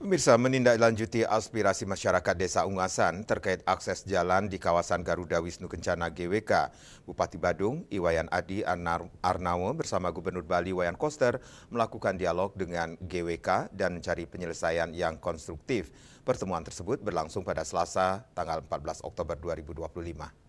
Pemirsa, menindaklanjuti aspirasi masyarakat Desa Ungasan terkait akses jalan di kawasan Garuda Wisnu Kencana GWK. Bupati Badung, Iwayan Adi Arnawo bersama Gubernur Bali Wayan Koster melakukan dialog dengan GWK dan mencari penyelesaian yang konstruktif. Pertemuan tersebut berlangsung pada Selasa, tanggal 14 Oktober 2025.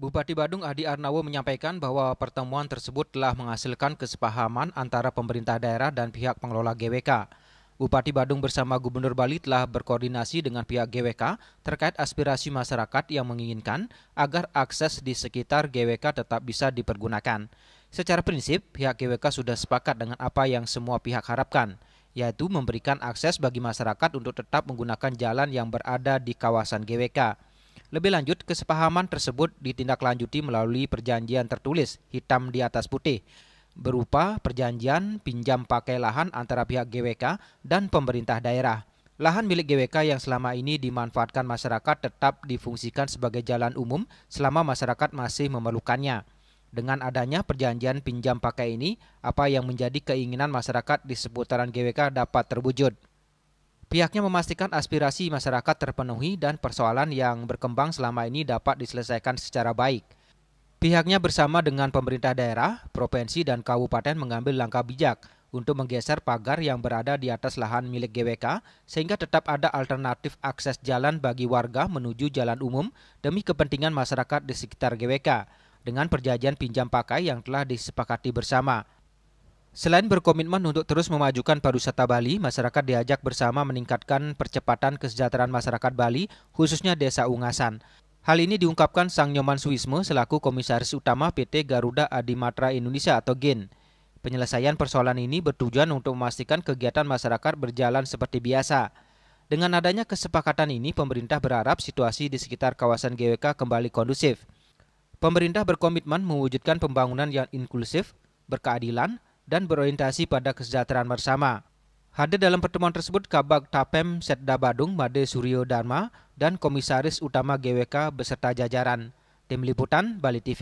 Bupati Badung Adi Arnawo menyampaikan bahwa pertemuan tersebut telah menghasilkan kesepahaman antara pemerintah daerah dan pihak pengelola GWK. Bupati Badung bersama Gubernur Bali telah berkoordinasi dengan pihak GWK terkait aspirasi masyarakat yang menginginkan agar akses di sekitar GWK tetap bisa dipergunakan. Secara prinsip, pihak GWK sudah sepakat dengan apa yang semua pihak harapkan, yaitu memberikan akses bagi masyarakat untuk tetap menggunakan jalan yang berada di kawasan GWK. Lebih lanjut, kesepahaman tersebut ditindaklanjuti melalui perjanjian tertulis hitam di atas putih, berupa perjanjian pinjam pakai lahan antara pihak GWK dan pemerintah daerah. Lahan milik GWK yang selama ini dimanfaatkan masyarakat tetap difungsikan sebagai jalan umum selama masyarakat masih memerlukannya. Dengan adanya perjanjian pinjam pakai ini, apa yang menjadi keinginan masyarakat di seputaran GWK dapat terwujud. Pihaknya memastikan aspirasi masyarakat terpenuhi dan persoalan yang berkembang selama ini dapat diselesaikan secara baik. Pihaknya bersama dengan pemerintah daerah, provinsi, dan kabupaten mengambil langkah bijak untuk menggeser pagar yang berada di atas lahan milik GWK sehingga tetap ada alternatif akses jalan bagi warga menuju jalan umum demi kepentingan masyarakat di sekitar GWK dengan perjanjian pinjam pakai yang telah disepakati bersama. Selain berkomitmen untuk terus memajukan pariwisata Bali, masyarakat diajak bersama meningkatkan percepatan kesejahteraan masyarakat Bali, khususnya Desa Ungasan. Hal ini diungkapkan Sang Nyoman Suisme selaku Komisaris Utama PT Garuda Adimatra Indonesia atau GIN. Penyelesaian persoalan ini bertujuan untuk memastikan kegiatan masyarakat berjalan seperti biasa. Dengan adanya kesepakatan ini, pemerintah berharap situasi di sekitar kawasan GWK kembali kondusif. Pemerintah berkomitmen mewujudkan pembangunan yang inklusif, berkeadilan, dan berorientasi pada kesejahteraan bersama. Hadir dalam pertemuan tersebut Kabag Tapem Setda Badung Made Suryo Dharma dan Komisaris Utama GWK beserta jajaran. Tim Liputan Bali TV.